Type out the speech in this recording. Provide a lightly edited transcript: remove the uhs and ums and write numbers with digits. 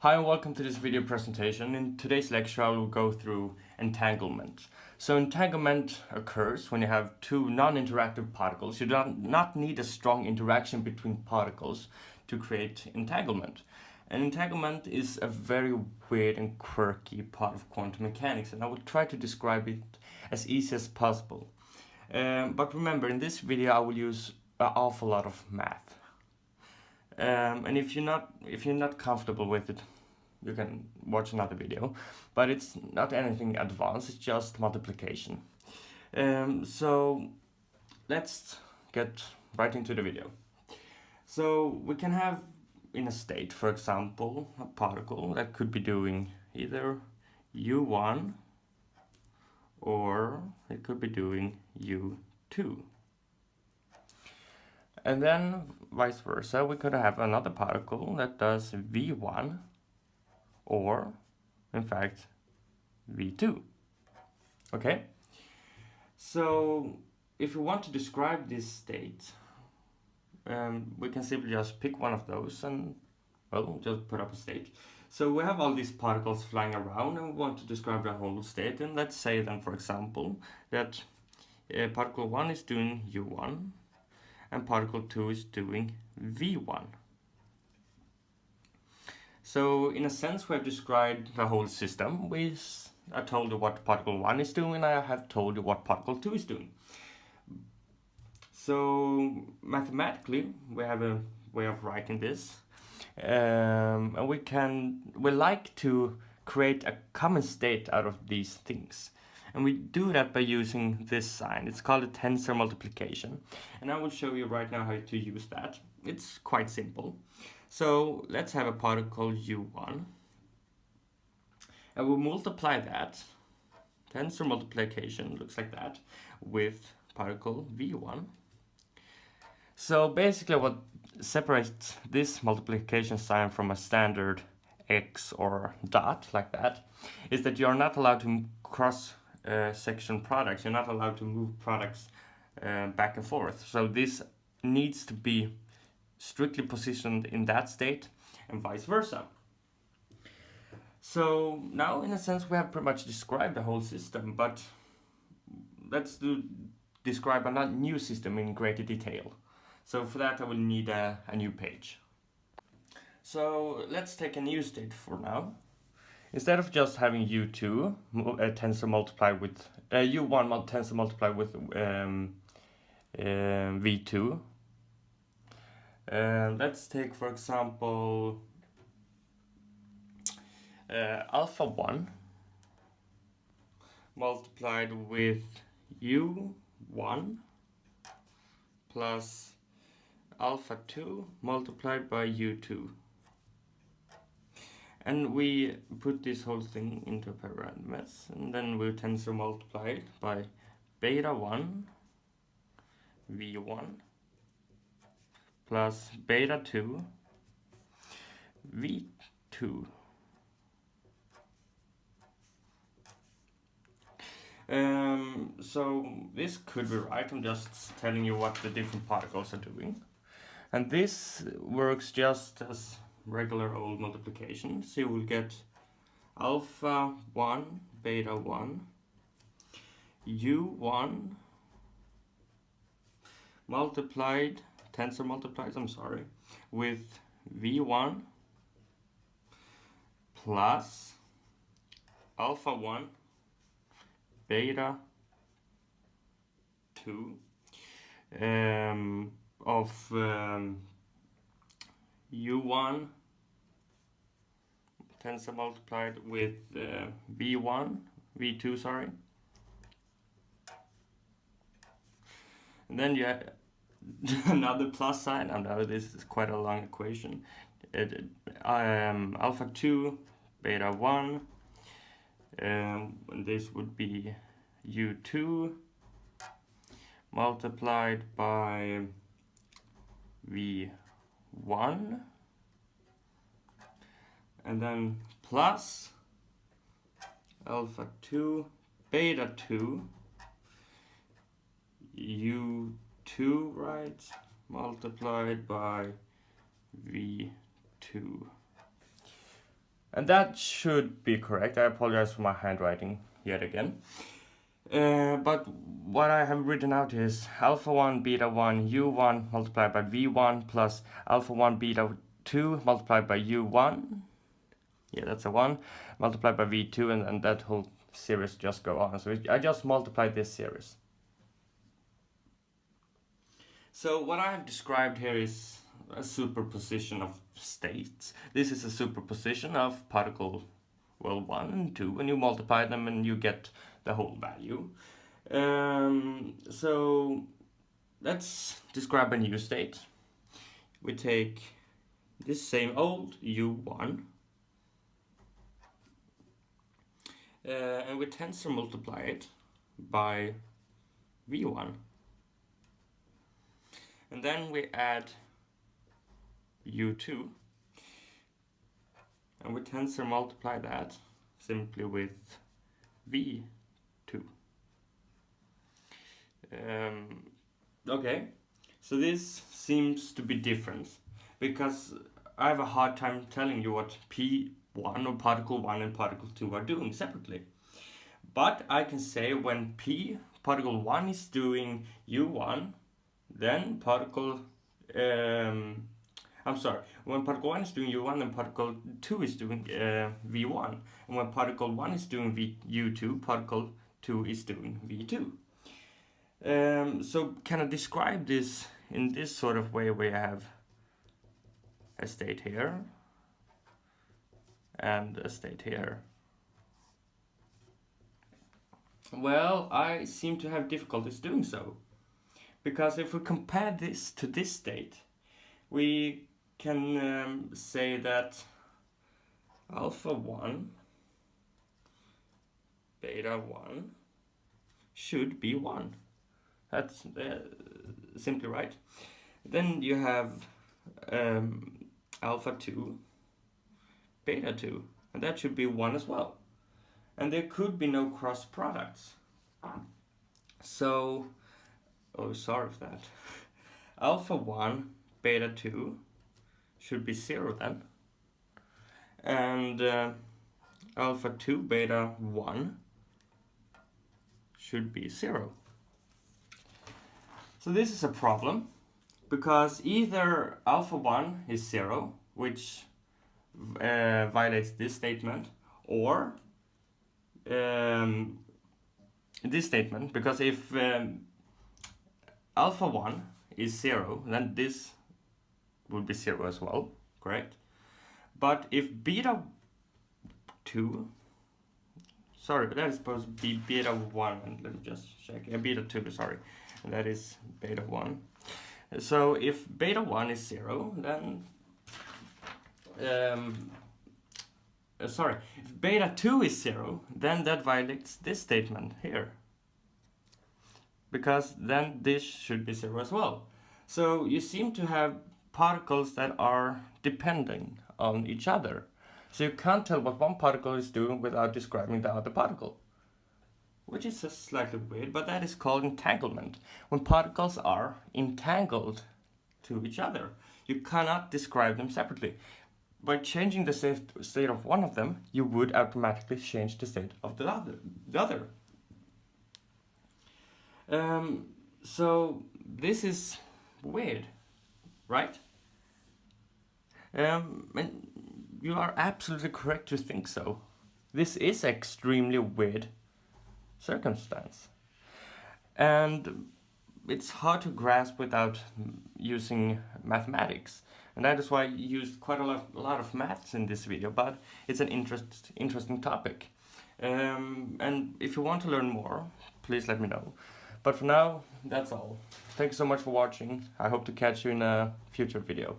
Hi and welcome to this video presentation. In today's lecture I will go through entanglement. So entanglement occurs when you have two non-interactive particles. You do not need a strong interaction between particles to create entanglement. And entanglement is a very weird and quirky part of quantum mechanics, and I will try to describe it as easy as possible. But remember, in this video I will use an awful lot of math. And if you're not comfortable with it, you can watch another video, but it's not anything advanced, it's just multiplication. So let's get right into the video. So we can have in a state, for example, a particle that could be doing either u1 or it could be doing u2. And then vice versa, we could have another particle that does v1 or, in fact, v2. Okay? So if we want to describe this state, we can simply just pick one of those and, well, just put up a state. So we have all these particles flying around and we want to describe the whole state. And let's say then, for example, that particle 1 is doing u1 and particle 2 is doing v1. So in a sense we have described the whole system. I told you what particle 1 is doing and I have told you what particle 2 is doing. So mathematically we have a way of writing this. And we like to create a common state out of these things. And we do that by using this sign. It's called a tensor multiplication. And I will show you right now how to use that. It's quite simple. So let's have a particle u1. And we'll multiply that, tensor multiplication looks like that, with particle v1. So basically what separates this multiplication sign from a standard x or dot like that is that you are not allowed to cross section products. You're not allowed to move products back and forth. So this needs to be strictly positioned in that state and vice versa. So now in a sense we have pretty much described the whole system, but let's describe a new system in greater detail. So for that I will need a new page. So let's take a new state for now. Instead of just having u2 tensor multiply with u1 tensor multiply with v2, let's take for example alpha 1 multiplied with u1 plus alpha 2 multiplied by u2. And we put this whole thing into parameters, and then we tensor multiply it by beta 1 v1 plus beta 2 v2. So this could be right. I'm just telling you what the different particles are doing. And this works just as regular old multiplication. So you will get alpha 1 beta 1 u1 multiplied, tensor multiplied, with v1 plus alpha 1 beta 2 of u1 tensor multiplied with v2, and then you have another plus sign. I know this is quite a long equation. Alpha 2 beta 1, and this would be u2 multiplied by v1, and then plus alpha 2 beta 2 u2, right, multiplied by v2. And that should be correct. I apologize for my handwriting yet again. But what I have written out is alpha 1 beta 1 u1 multiplied by v1 plus alpha 1 beta 2 multiplied by u1. Yeah, that's a 1 multiplied by v2, and that whole series just go on. So I just multiplied this series. So what I have described here is a superposition of states. This is a superposition of particle, well, 1 and 2, and you multiply them and you get the whole value. So let's describe a new state. We take this same old u1 and we tensor multiply it by v1, and then we add u2 and we tensor multiply that simply with v2. Okay, so this seems to be different because I have a hard time telling you what P1 or particle 1 and particle 2 are doing separately. But I can say when particle 1 is doing u1, then particle when particle 1 is doing u1, then particle 2 is doing v1, and when particle 1 is doing u2, particle 2 is doing v2. So can I describe this in this sort of way where I have a state here and a state here? Well, I seem to have difficulties doing so, because if we compare this to this state, we can say that alpha 1 beta 1 should be 1. That's simply right. Then you have alpha 2 beta 2, and that should be 1 as well. And there could be no cross products. So, oh, sorry for that. Alpha 1 beta 2 should be 0 then. And alpha 2 beta 1 should be 0. So this is a problem, because either alpha 1 is 0, which violates this statement, or this statement, because if alpha 1 is 0, then this would be 0 as well, correct? But if beta 2, sorry, that is supposed to be beta 1, and let me just check, beta 2, sorry, and that is beta 1. So if beta 1 is 0, then if beta 2 is 0, then that violates this statement here, because then this should be 0 as well. So you seem to have particles that are depending on each other. So you can't tell what one particle is doing without describing the other particle, which is just slightly weird, but that is called entanglement. When particles are entangled to each other, you cannot describe them separately. By changing the state of one of them, you would automatically change the state of the other. So this is weird, right? And you are absolutely correct to think so. This is extremely weird circumstance, and it's hard to grasp without using mathematics, and that is why I used quite a lot of maths in this video, but it's an interesting topic. And if you want to learn more, please let me know. But for now, that's all. Thank you so much for watching. I hope to catch you in a future video.